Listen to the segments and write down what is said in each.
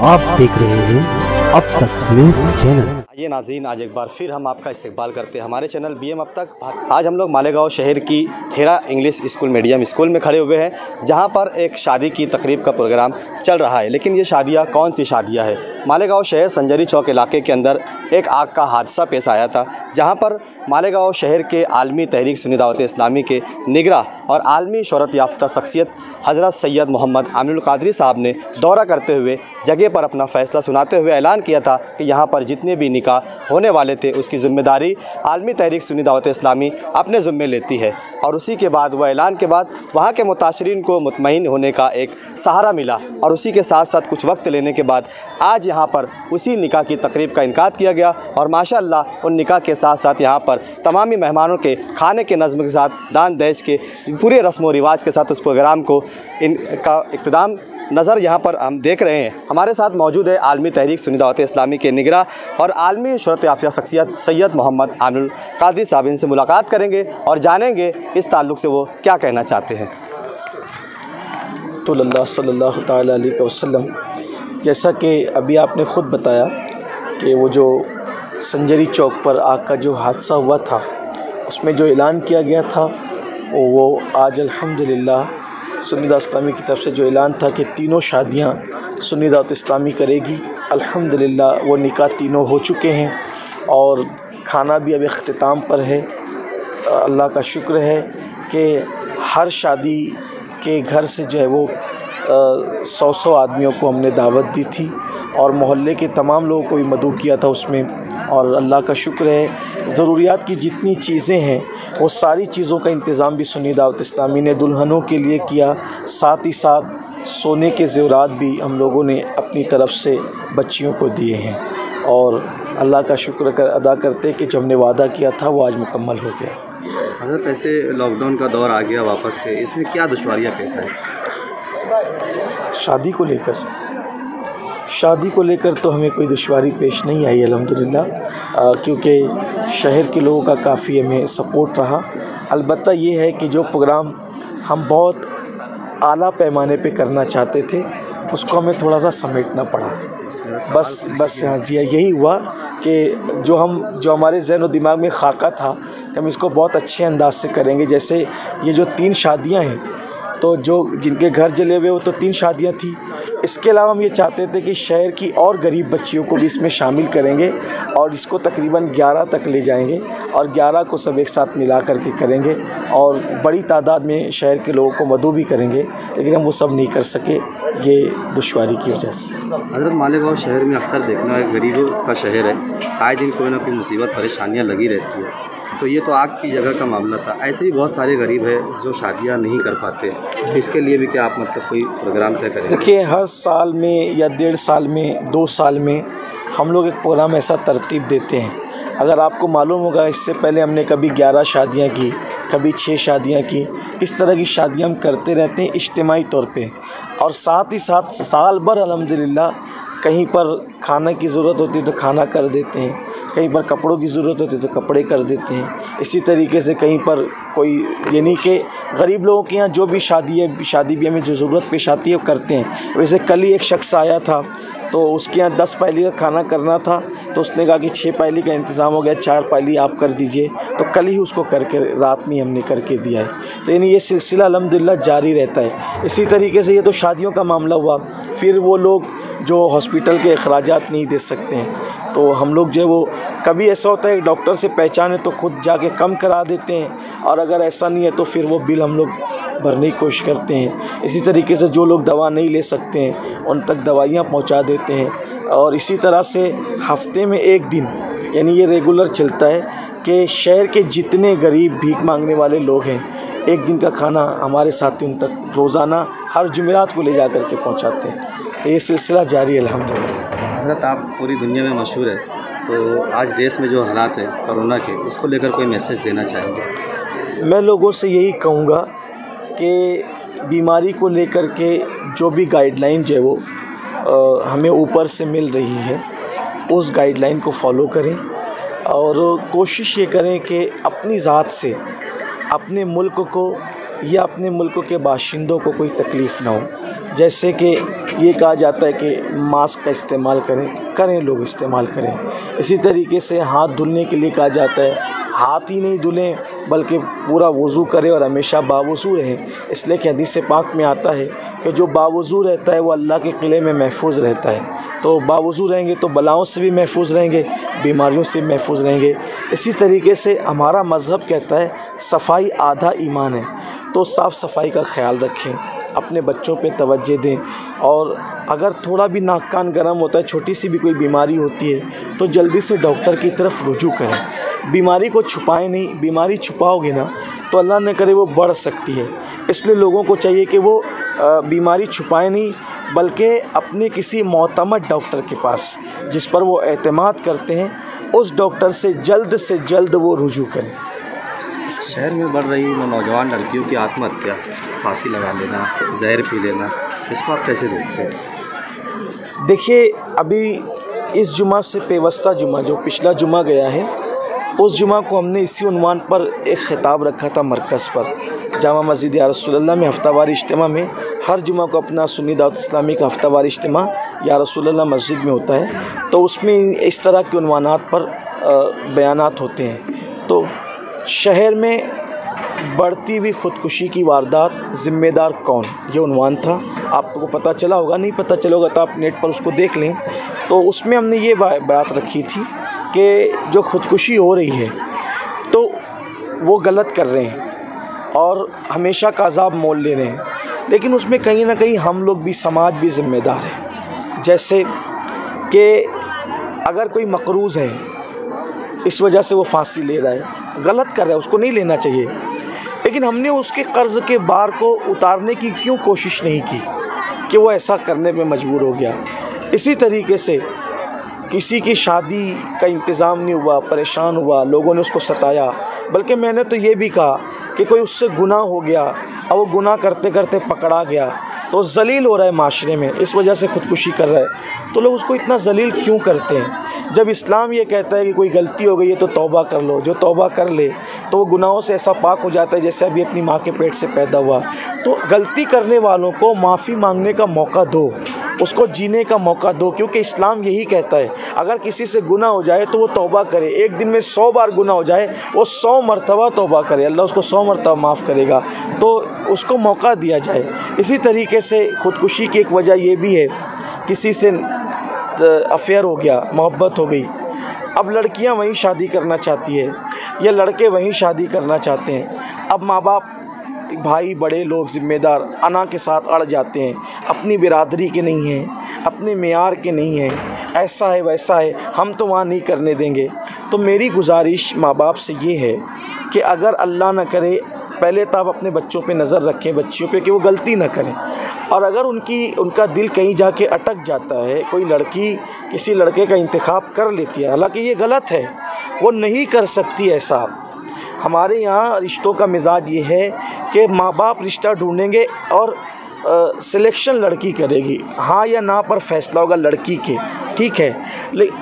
आप देख रहे हैं अब तक न्यूज़ चैनल। आइए नाज़रीन, आज एक बार फिर हम आपका इस्तकबाल करते हैं हमारे चैनल BM अब तक। आज हम लोग मालेगांव शहर की Hera English school medium school में खड़े हुए हैं, जहां पर एक शादी की तकरीब का प्रोग्राम चल रहा है। लेकिन ये शादियां कौन सी शादियां हैं? मालेगांव शहर संजरी चौक इलाके के अंदर एक आग का हादसा पेश आया था, जहां पर मालेगांव शहर के आलमी तहरीक सुन्नी दावत इस्लामी के निगरां और आलमी शोहरत याफ्ता शख्सियत हज़रत सैयद मोहम्मद आमिनुल कादरी साहब ने दौरा करते हुए जगह पर अपना फ़ैसला सुनाते हुए ऐलान किया था कि यहाँ पर जितने भी निकाह होने वाले थे उसकी ज़िम्मेदारी आलमी तहरीक सुन्नी दावत इस्लामी अपने ज़िम्मे लेती है। और उसी के बाद वह ऐलान के बाद वहाँ के मुताशरीन को मुतमईन होने का एक सहारा मिला। और उसी के साथ साथ कुछ वक्त लेने के बाद आज यहाँ पर उसी निकाह की तकरीब का इनकाद किया गया। और माशाअल्लाह उन निकाह के साथ साथ यहाँ पर तमामी मेहमानों के खाने के नज़्म के साथ दान दहेज के पूरे रस्म व रिवाज के साथ उस प्रोग्राम को इनका इख्तिताम नज़र यहाँ पर हम देख रहे हैं। हमारे साथ मौजूद है आलमी तहरीक सुन्नी दावत इस्लामी के निगरां और आलमी शोहरत याफ्ता शख्सियत सैयद मोहम्मद आमिनुल कादरी साहब। इनसे मुलाकात करेंगे और जानेंगे इस ताल्लुक़ से वो क्या कहना चाहते हैं। तो अल्लाह सल्लल्लाहु तआला अलैहि वसल्लम, जैसा कि अभी आपने ख़ुद बताया कि वो जो संजरी चौक पर आग का जो हादसा हुआ था उसमें जो ऐलान किया गया था वो आज अल्हम्दुलिल्लाह सुन्नी दावत इस्लामी की तरफ से जो ऐलान था कि तीनों शादियां सुन्नी दावत इस्लामी करेगी। अल्हम्दुलिल्लाह वो निकाह तीनों हो चुके हैं और खाना भी अब इख्तिताम पर है। अल्लाह का शुक्र है कि हर शादी के घर से जो है वो 100 आदमियों को हमने दावत दी थी और मोहल्ले के तमाम लोगों को भी मदऊ किया था उसमें। और अल्लाह का शुक्र है, ज़रूरियात की जितनी चीज़ें हैं वो सारी चीज़ों का इंतज़ाम भी सुन्नी दावत इस्लामी ने दुल्हनों के लिए किया। साथ ही साथ सोने के ज़ेवरात भी हम लोगों ने अपनी तरफ से बच्चियों को दिए हैं। और अल्लाह का शुक्र अदा करते कि जो हमने वादा किया था वो आज मुकम्मल हो गया। हज़रत, ऐसे लॉकडाउन का दौर आ गया वापस से, इसमें क्या दुश्वारियाँ पेश आई? शादी को लेकर तो हमें कोई दुश्वारी पेश नहीं आई अल्हम्दुलिल्लाह, क्योंकि शहर के लोगों का काफ़ी हमें सपोर्ट रहा। अलबत्ता ये है कि जो प्रोग्राम हम बहुत आला पैमाने पे करना चाहते थे उसको हमें थोड़ा सा समेटना पड़ा। बस हाँ जी, यही हुआ कि जो हमारे ज़हन और दिमाग में खाका था कि हम इसको बहुत अच्छे अंदाज से करेंगे। जैसे ये जो 3 शादियाँ हैं, तो जो जिनके घर जले हुए वो तो 3 शादियाँ थी। इसके अलावा हम ये चाहते थे कि शहर की और गरीब बच्चियों को भी इसमें शामिल करेंगे और इसको तकरीबन 11 तक ले जाएंगे और 11 को सब एक साथ मिला करके करेंगे और बड़ी तादाद में शहर के लोगों को मदऊ भी करेंगे। लेकिन हम वो सब नहीं कर सके, ये दुश्वारी की वजह से। हज़रत, मालेगांव शहर में अक्सर देखना है, गरीबों का शहर है, आए दिन कोई ना कोई मुसीबत परेशानियाँ लगी रहती है। तो ये तो आग की जगह का मामला था, ऐसे भी बहुत सारे गरीब हैं जो शादियां नहीं कर पाते। इसके लिए भी क्या आप कोई प्रोग्राम तय करें? देखिए, हर साल में या 1.5 साल में 2 साल में हम लोग एक प्रोग्राम ऐसा तरतीब देते हैं। अगर आपको मालूम होगा, इससे पहले हमने कभी 11 शादियां की, कभी 6 शादियां की। इस तरह की शादियां हम करते रहते हैं इज्तिमाई तौर पे। और साथ ही साथ साल भर अल्हम्दुलिल्लाह कहीं पर खाना की ज़रूरत होती है तो खाना कर देते हैं, कहीं पर कपड़ों की ज़रूरत होती है तो कपड़े कर देते हैं। इसी तरीके से कहीं पर कोई, यानी कि गरीब लोगों के यहाँ जो भी शादी ब्याह में जो ज़रूरत पेश आती है वो करते हैं। वैसे कल ही एक शख्स आया था तो उसके यहाँ 10 पायली का खाना करना था, तो उसने कहा कि 6 पायली का इंतज़ाम हो गया, 4 पायली आप कर दीजिए। तो कल ही उसको करके रात में हमने करके दिया है। तो यानी ये सिलसिला अल्हम्दुलिल्लाह जारी रहता है। इसी तरीके से ये तो शादियों का मामला हुआ। फिर वो लोग जो हॉस्पिटल के अखराजात नहीं दे सकते हैं तो हम लोग जो है वो, कभी ऐसा होता है डॉक्टर से पहचाने तो खुद जाके कम करा देते हैं, और अगर ऐसा नहीं है तो फिर वो बिल हम लोग भरने की कोशिश करते हैं। इसी तरीके से जो लोग दवा नहीं ले सकते हैं उन तक दवाइयाँ पहुंचा देते हैं। और इसी तरह से हफ्ते में 1 दिन, यानी ये रेगुलर चलता है कि शहर के जितने गरीब भीख मांगने वाले लोग हैं 1 दिन का खाना हमारे साथी उन तक रोज़ाना हर जुमेरात को ले जा कर के पहुँचाते हैं। ये सिलसिला जारी है अल्हम्दुलिल्लाह। हज़रत, आप पूरी दुनिया में मशहूर है, तो आज देश में जो हालात है कोरोना के, इसको लेकर कोई मैसेज देना चाहेंगे? मैं लोगों से यही कहूँगा कि बीमारी को लेकर के जो भी गाइडलाइन जो है वो हमें ऊपर से मिल रही है, उस गाइडलाइन को फॉलो करें और कोशिश ये करें कि अपनी ज़ात से अपने मुल्क को या अपने मुल्क के बाशिंदों को कोई तकलीफ़ ना हो। जैसे कि ये कहा जाता है कि मास्क का इस्तेमाल करें लोग इस्तेमाल करें। इसी तरीके से हाथ धुलने के लिए कहा जाता है, हाथ ही नहीं धुलें बल्कि पूरा वज़ू करें और हमेशा बावज़ू रहें। इसलिए कि हदीस पाक में आता है कि जो बावज़ू रहता है वो अल्लाह के किले में महफूज रहता है। तो बावज़ू रहेंगे तो बलाओं से भी महफूज रहेंगे, बीमारियों से महफूज रहेंगे। इसी तरीके से हमारा मज़हब कहता है सफाई आधा ईमान है। तो साफ़ सफाई का ख्याल रखें, अपने बच्चों पे तवज्जो दें, और अगर थोड़ा भी नाक कान गर्म होता है, छोटी सी भी कोई बीमारी होती है तो जल्दी से डॉक्टर की तरफ रुजू करें। बीमारी को छुपाएं नहीं, बीमारी छुपाओगे ना तो अल्लाह न करे वो बढ़ सकती है। इसलिए लोगों को चाहिए कि वो बीमारी छुपाएं नहीं बल्कि अपने किसी मोतमद डॉक्टर के पास जिस पर वो एतमाद करते हैं उस डॉक्टर से जल्द वो रुजू करें। शहर में बढ़ रही नौजवान लड़कियों की आत्महत्या, फांसी लगा लेना, जहर पी लेना, इसको आप कैसे देखते हैं? देखिए, अभी इस जुमा से पेवस्ता जुमा जो पिछला जुमा गया है, उस जुमा को हमने इसी उन्वान पर एक ख़िताब रखा था मरकज़ पर जामा मस्जिद या रसूलुल्लाह में हफ्तावारी इज्तिमा में। हर जुमा को अपना सुन्नी दावत इस्लामी का हफ्तावारी इज्तिमा या रसूलुल्लाह मस्जिद में होता है। तो उसमें इस तरह के उन्वानात पर बयानात होते हैं। तो शहर में बढ़ती हुई ख़ुदकुशी की वारदात, ज़िम्मेदार कौन, ये उन्वान था। आपको पता चला होगा, नहीं पता चला होगा तो आप नेट पर उसको देख लें। तो उसमें हमने ये बात रखी थी कि जो ख़ुदकुशी हो रही है तो वो गलत कर रहे हैं और हमेशा का अज़ाब मोल ले रहे हैं, लेकिन उसमें कहीं ना कहीं हम लोग भी, समाज भी ज़िम्मेदार है। जैसे कि अगर कोई मकरूज़ है, इस वजह से वो फांसी ले रहा है, गलत कर रहा है, उसको नहीं लेना चाहिए, लेकिन हमने उसके कर्ज़ के बार को उतारने की क्यों कोशिश नहीं की कि वो ऐसा करने में मजबूर हो गया। इसी तरीके से किसी की शादी का इंतज़ाम नहीं हुआ, परेशान हुआ, लोगों ने उसको सताया, बल्कि मैंने तो ये भी कहा कि कोई उससे गुनाह हो गया और वो गुनाह करते करते पकड़ा गया तो जलील हो रहा है माशरे में, इस वजह से ख़ुदकुशी कर रहा है। तो लोग उसको इतना जलील क्यों करते हैं? जब इस्लाम ये कहता है कि कोई गलती हो गई है तो तौबा कर लो, जो तौबा कर ले तो वो गुनाहों से ऐसा पाक हो जाता है जैसे अभी अपनी माँ के पेट से पैदा हुआ। तो गलती करने वालों को माफ़ी मांगने का मौका दो, उसको जीने का मौका दो, क्योंकि इस्लाम यही कहता है अगर किसी से गुनाह हो जाए तो वो तौबा करे। एक दिन में 100 बार गुनाह हो जाए, वो 100 मरतबा तौबा करे, अल्लाह उसको 100 मरतबा माफ़ करेगा, तो उसको मौका दिया जाए। इसी तरीके से ख़ुदकुशी की एक वजह ये भी है, किसी से अफेयर हो गया, मोहब्बत हो गई, अब लड़कियां वहीं शादी करना चाहती है या लड़के वहीं शादी करना चाहते हैं। अब माँ बाप, भाई, बड़े लोग ज़िम्मेदार अना के साथ अड़ जाते हैं, अपनी बिरादरी के नहीं हैं, अपने मेयार के नहीं हैं, ऐसा है वैसा है, हम तो वहाँ नहीं करने देंगे। तो मेरी गुजारिश माँ बाप से ये है कि अगर अल्लाह न करे, पहले तो आप अपने बच्चों पे नज़र रखें, बच्चियों पे, कि वो गलती ना करें। और अगर उनका दिल कहीं जाके अटक जाता है, कोई लड़की किसी लड़के का इंतखाब कर लेती है, हालांकि ये गलत है, वो नहीं कर सकती ऐसा। हमारे यहाँ रिश्तों का मिजाज ये है कि माँ बाप रिश्ता ढूंढेंगे और सिलेक्शन लड़की करेगी, हाँ या ना पर फैसला होगा लड़की के, ठीक है।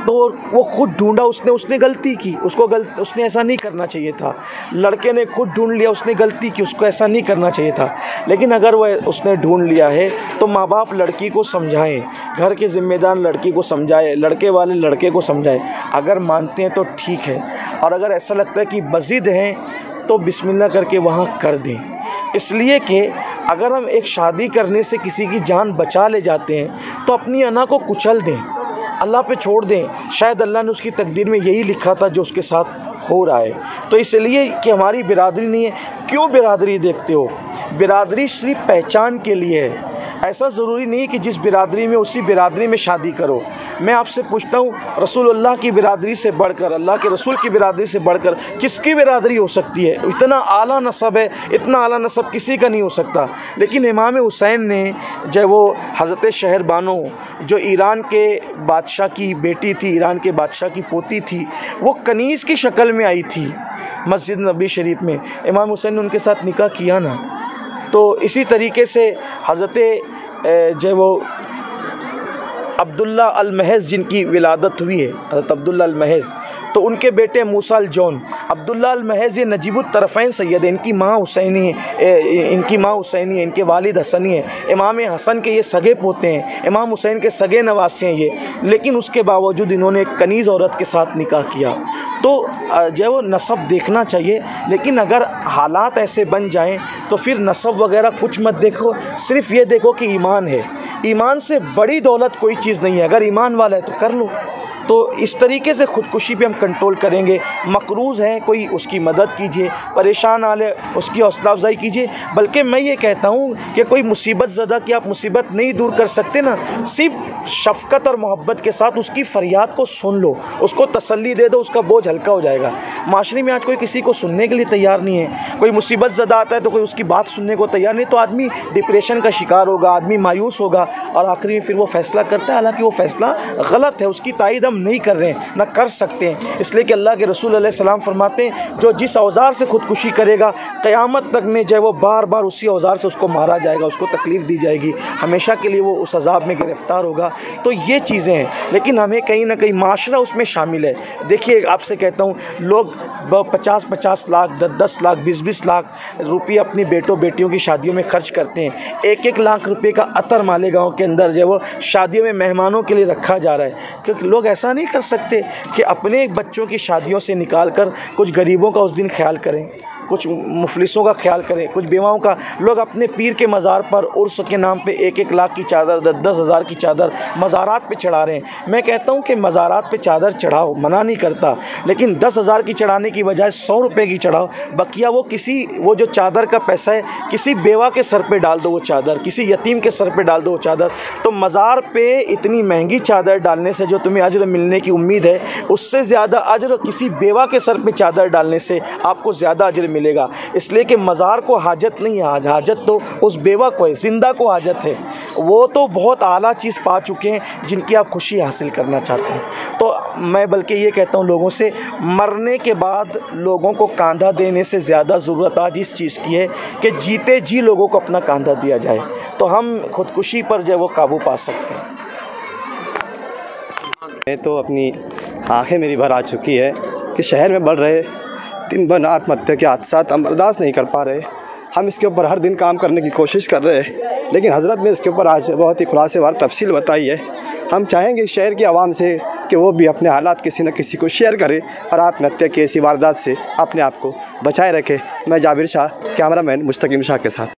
तो वो खुद ढूंढा, उसने गलती की, उसने ऐसा नहीं करना चाहिए था। लड़के ने खुद ढूंढ लिया, उसने गलती की, उसको ऐसा नहीं करना चाहिए था। लेकिन अगर उसने ढूंढ लिया है तो माँ बाप लड़की को समझाएं, घर के ज़िम्मेदार लड़की को समझाएं, लड़के वाले लड़के को समझाएं। अगर मानते हैं तो ठीक है, और अगर ऐसा लगता है कि बज़िद हैं तो बिस्मिल्लाह करके वहाँ कर दें। इसलिए कि अगर हम एक शादी करने से किसी की जान बचा ले जाते हैं तो अपनी अना को कुचल दें, अल्लाह पे छोड़ दें। शायद अल्लाह ने उसकी तकदीर में यही लिखा था जो उसके साथ हो रहा है। तो इसलिए कि हमारी बिरादरी नहीं है, क्यों बिरादरी देखते हो? बिरादरी सिर्फ पहचान के लिए है, ऐसा ज़रूरी नहीं कि जिस बिरादरी में उसी बिरादरी में शादी करो। मैं आपसे पूछता हूँ, रसूलुल्लाह की बिरादरी से बढ़कर, अल्लाह के रसूल की बिरादरी से बढ़कर किसकी बिरादरी हो सकती है? इतना आला नसब है, इतना आला नसब किसी का नहीं हो सकता। लेकिन इमाम हुसैन ने, जब वो हज़रत शहरबानो जो ईरान के बादशाह की बेटी थी, ईरान के बादशाह की पोती थी, वो कनीज़ की शक्ल में आई थी मस्जिद नबी शरीफ में, इमाम हुसैन ने उनके साथ निकाह किया ना। तो इसी तरीके से हज़रत जो वो अब्दुल्ला अल महज़ जिनकी विलादत हुई है, हज़रत अब्दुल्ला अल महज़, तो उनके बेटे मूसा अल जौन, अब्दुल्ला अल-महज़ नजीबुत तरफ़ैन सैयद है, इनकी माँ हुसैनी है, इनके वालिद हसनी है, इमाम हसन के ये सगे पोते हैं, इमाम हुसैन के सगे नवासे हैं ये, लेकिन उसके बावजूद इन्होंने एक कनीज़ औरत के साथ निकाह किया। तो जो वो नसब देखना चाहिए, लेकिन अगर हालात ऐसे बन जाएं तो फिर नसब वगैरह कुछ मत देखो, सिर्फ़ ये देखो कि ईमान है। ईमान से बड़ी दौलत कोई चीज़ नहीं है, अगर ईमान वाला है तो कर लो। तो इस तरीके से ख़ुदकुशी पे हम कंट्रोल करेंगे। मकरूज़ है कोई, उसकी मदद कीजिए, परेशान आले उसकी हौसला अफजाई कीजिए। बल्कि मैं ये कहता हूँ कि कोई मुसीबत ज़दा की आप मुसीबत नहीं दूर कर सकते ना, सिर्फ शफ़क़त और मोहब्बत के साथ उसकी फ़रियाद को सुन लो, उसको तसल्ली दे दो, उसका बोझ हल्का हो जाएगा। माशरे में आज कोई किसी को सुनने के लिए तैयार नहीं है। कोई मुसीबत ज़दा आता है तो कोई उसकी बात सुनने को तैयार नहीं, तो आदमी डिप्रेशन का शिकार होगा, आदमी मायूस होगा और आखिरी में फिर वो फ़ैसला करता है, हालांकि वो फ़ैसला गलत है, उसकी तायद हम नहीं कर रहे हैं, ना कर सकते हैं। इसलिए कि अल्लाह के रसूल अलैहिस्सलाम फरमाते हैं, जो जिस औजार से ख़ुदकुशी करेगा क़यामत तक में जो वो बार बार उसी औजार से उसको मारा जाएगा, उसको तकलीफ़ दी जाएगी, हमेशा के लिए वो उस अज़ाब में गिरफ़्तार होगा। तो ये चीज़ें हैं, लेकिन हमें कहीं ना कहीं माशरा उसमें शामिल है। देखिए, आपसे कहता हूँ, लोग 50-50 लाख, 10-10 लाख, 20-20 लाख रुपये अपनी बेटों बेटियों की शादियों में खर्च करते हैं। 1-1 लाख रुपये का अतर मालेगांव के अंदर जो वो शादियों में मेहमानों के लिए रखा जा रहा है, क्योंकि लोग ऐसा नहीं कर सकते कि अपने बच्चों की शादियों से निकाल कर कुछ गरीबों का उस दिन ख्याल करें, कुछ मुफलिसों का ख्याल करें, कुछ बेवाओं का। लोग अपने पीर के मज़ार पर उर्स के नाम पे 1-1 लाख की चादर, 10-10 हज़ार की चादर मज़ारात पे चढ़ा रहे हैं। मैं कहता हूँ कि मज़ारात पे चादर चढ़ाओ, मना नहीं करता, लेकिन 10 हज़ार की चढ़ाने की बजाय 100 रुपये की चढ़ाओ। बकिया वो जो चादर का पैसा है किसी बेवा के सर पे डाल दो, वो चादर किसी यतीम के सर पे डाल दो वो चादर। तो मज़ार पे इतनी महंगी चादर डालने से जो तुम्हें अजर मिलने की उम्मीद है, उससे ज़्यादा अजर किसी बेवा के सर पे चादर डालने से आपको ज़्यादा अजर मिलेगा। इसलिए कि मज़ार को हाजत नहीं है, हाजत तो उस बेवा को है, ज़िंदा को हाजत है। वो तो बहुत आला चीज़ पा चुके हैं जिनकी आप खुशी हासिल करना चाहते हैं। तो मैं बल्कि ये कहता हूँ लोगों से, मरने के बाद लोगों को कांधा देने से ज़्यादा ज़रूरत आज इस चीज़ की है कि जीते जी लोगों को अपना कांधा दिया जाए, तो हम खुदकुशी पर जो है वो काबू पा सकते हैं। मैं तो अपनी आंखें मेरी भर आ चुकी है कि शहर में बढ़ रहे दिन भर आत्महत्या के हादसा हम बर्दाश्त नहीं कर पा रहे। हम इसके ऊपर हर दिन काम करने की कोशिश कर रहे हैं, लेकिन हज़रत ने इसके ऊपर आज बहुत ही खुलासेवार तफसील बताई है। हम चाहेंगे शहर की आवाम से कि वो भी अपने हालात किसी न किसी को शेयर करे और आत्महत्या की ऐसी वारदात से अपने आप को बचाए रखे। मैं जाबिर शाह, कैमरामैन मुस्तकीम शाह के साथ।